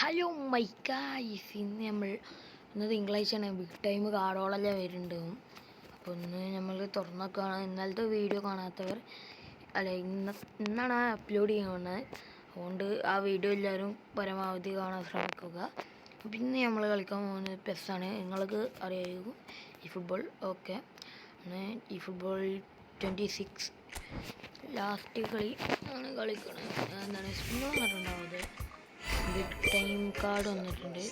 Hello my guys, ഇന്ന് തിങ്കളാഴ്ചയാണ്. Big time കാടോളെല്ലാം വരുന്നുണ്ട്. അപ്പോൾ ഇന്ന് നമ്മൾ തുറന്നൊക്കെയാണ്. ഇന്നലത്തെ വീഡിയോ കാണാത്തവർ അല്ല, ഇന്നാണ് അപ്ലോഡ് ചെയ്യുന്നത്. അതുകൊണ്ട് ആ വീഡിയോ എല്ലാവരും പരമാവധി കാണാൻ ശ്രമിക്കുക. പിന്നെ നമ്മൾ കളിക്കാൻ പോകുന്നത് പെസ്സാണ്. നിങ്ങൾക്ക് അറിയായിരിക്കും ഈ ഫുട്ബോൾ. ഓക്കെ, ഈ ഫുട്ബോൾ 26 ലാസ്റ്റ് കളി ആണ് കളിക്കുന്നത്. എന്താണ് സ്പിൻ വന്നിട്ടുണ്ടാവുന്നത്. ബിഗ് ടൈം കാർഡ് വന്നിട്ടുണ്ട്.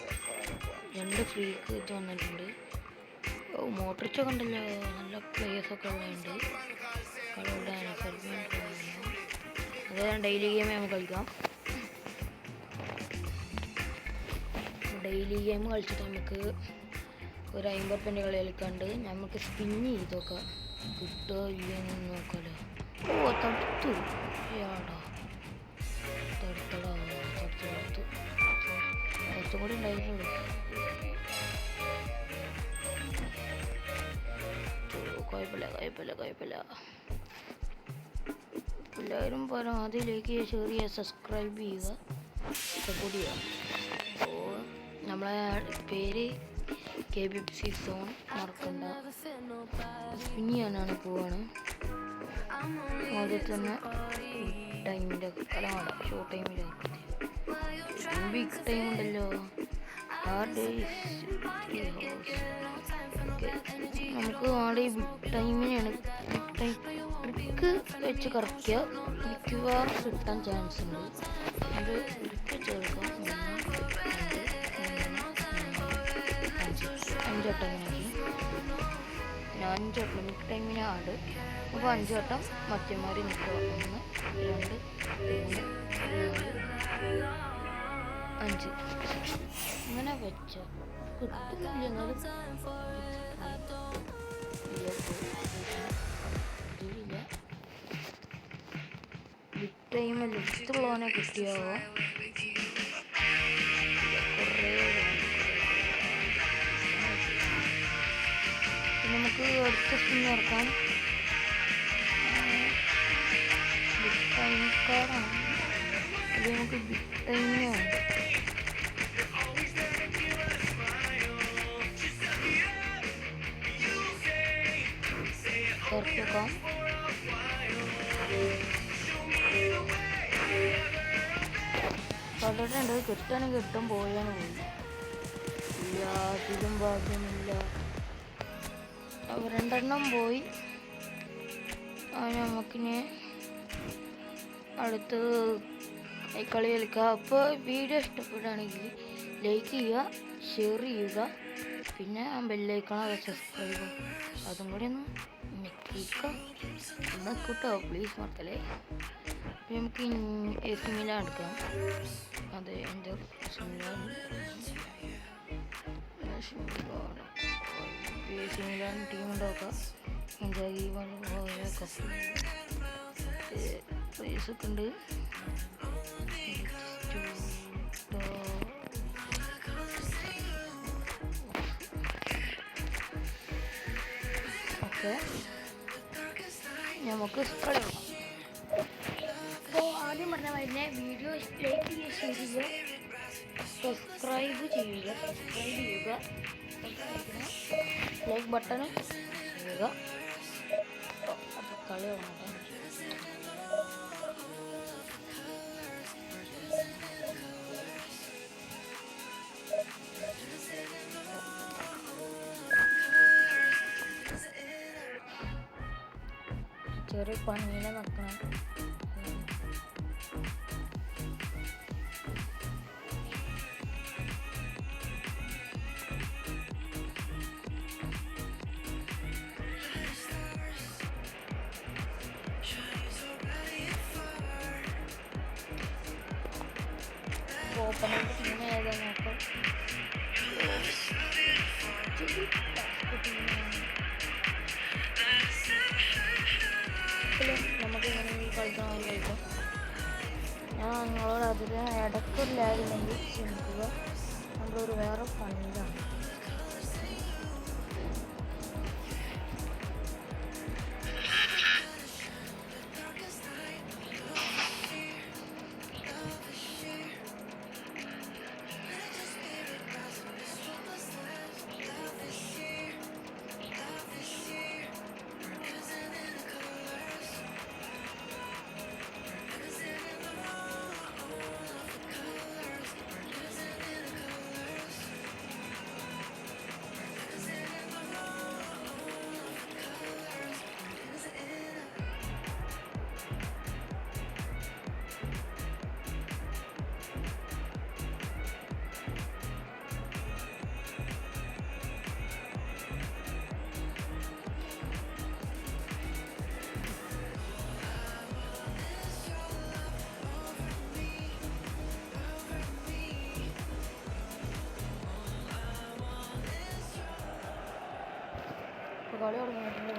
2 ഫ്രീ ഇത് വന്നിട്ടുണ്ട്. മോട്ടറിച്ചൊക്കെ ഉണ്ടല്ലോ, നല്ല പ്ലേയേഴ്സൊക്കെ ഉള്ളതുണ്ട്. കളുടെ അതേ ഡെയിലി ഗെയിം നമുക്ക് കളിക്കാം. ഡെയിലി ഗെയിം കളിച്ചിട്ട് നമുക്ക് ഒരു 50 ഉറുപ്പിൻ്റെ കളി കളിക്കാണ്ട് നമുക്ക് സ്പിൻ ചെയ്തൊക്കെ കിട്ടുമോ ഇല്ലെന്ന് നോക്കാമല്ലോ. തടുത്തു യാടാ, തടുത്തടാ, തടുത്തു കുറച്ചും കൂടി ഉണ്ടായിട്ടുള്ളൂ. കുഴപ്പമില്ല. എല്ലാവരും പരമാവധി ലൈക്ക് ചെയ്യുക, ഷെയർ ചെയ്യുക, സബ്സ്ക്രൈബ് ചെയ്യുക, സപ്പോർട്ട് ചെയ്യുക. അപ്പോൾ നമ്മളെ പേര് KBFC സോൺ മറക്കണ്ട. സ്പിൻ ചെയ്യാനാണ് പോവാണ്. ആദ്യം തന്നെ ടൈമിൻ്റെ കലമാണ്, ഷോർട്ട് ടൈമിൽ ബിഗ് ടൈം ഉണ്ടല്ലോ. നമുക്ക് ആടെ ബിഗ് ടൈമിനെയാണ്. ബിഗ് ടൈം ട്രിക്ക് വെച്ച് കറക്കുക, മിക്കവാറും കിട്ടാൻ ചാൻസ് ഉണ്ട്. അത് ട്രിക്ക് ചേർക്കാം. 5 വട്ടം ഇങ്ങനെ 5 വട്ടം ബിഗ് ടൈമിനെ ആട്. അപ്പോൾ 5 വട്ടം മറ്റന്മാർ നിൽക്കുക. 1 2 3 4 5 അങ്ങനെ വെച്ച കിട്ടുന്നില്ല. എന്നാലും ബിഗ് ടൈമിൽ ലിസ്റ്റുള്ളവനെ കിട്ടിയാവോ. കുറേ നമുക്ക് അടുത്ത സ്പിൻ ഇറക്കാം. ബിഗ് ടൈം കാർഡാണ് ഇത്. നമുക്ക് ബിഗ് ടൈമിനാണ് ചേർക്കാം. കണ്ടിട്ടുണ്ട്, കിട്ടാനും കിട്ടും, പോയാണ് പോയി. ഇല്ല, അതിലും ഭാഗ്യമില്ല. 2 പോയി. നമുക്കിനി അടുത്തത് കളി കളിക്കുക. അപ്പോൾ വീഡിയോ ഇഷ്ടപ്പെടുകയാണെങ്കിൽ ലൈക്ക് ചെയ്യുക, ഷെയർ ചെയ്യുക, പിന്നെ ആ ബെല്ലൈക്കണം, അത് സബ്സ്ക്രൈബ് അതും കൂടി ഒന്ന് കൂട്ടോ പ്ലീസ് മറക്കല്ലേ. നമുക്ക് AC മിലാൻ എടുക്കാം. അതെ, എൻ്റെ AC മിലാൻ ടീമുണ്ടാക്കാം. എൻജോയ് പ്രൈസൊക്കെ ഉണ്ട്. ഓക്കെ, നമുക്ക് കളി നോക്കാം. അപ്പോൾ ആദ്യം പറഞ്ഞ മാതിരി വീഡിയോ ലൈക്ക് ചെയ്യുക, ഷെയർ ചെയ്യുക, സബ്സ്ക്രൈബ് ചെയ്യുക, ലൈക്ക് ബട്ടൺ ചെയ്യുക. അപ്പോൾ കളി നോക്കാം. ചെറിയ പണിയിലെ വെക്കണം. ഓപ്പണായിട്ട് ടീം ഏതാ നോക്കാം. നമുക്ക് ഇങ്ങനെ കളിക്കാം. ഞാൻ നിങ്ങളോട് അതിൽ ഇടയ്ക്കില്ലായിരുന്നെങ്കിൽ ക്ഷമിക്കുക. നമ്മളൊരു വേറെ പണിയിലാണ്. കളി തുടങ്ങിയിട്ടുണ്ട്.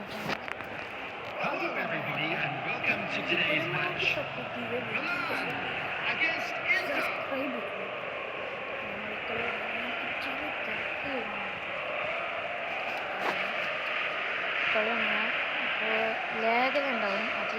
Hello everybody and welcome to today's match. Against Inter. കളി അപ്പോൾ ലേഖലുണ്ടാവും അത്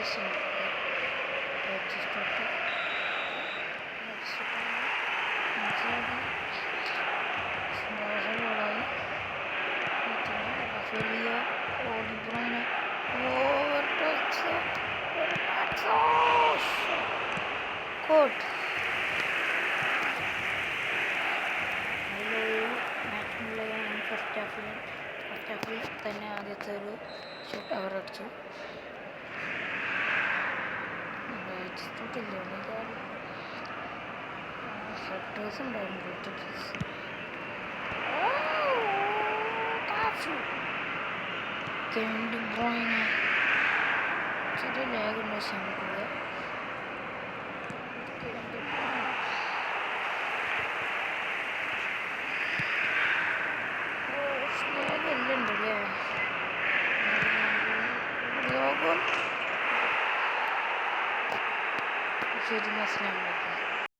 ഫസ്റ്റ് ഹാഫിൽ തന്നെ ആദ്യത്തെ ഒരു ഷോട്ട് അവർ അടിച്ചു. ഷട്ടേഴ്സ് ഉണ്ടാവും ചെറിയ ലാഗുണ്ട് ക്ഷമിക്കുക. ണ്ടല്ലേ ലോകം ശരി മനസ്സിലാവും.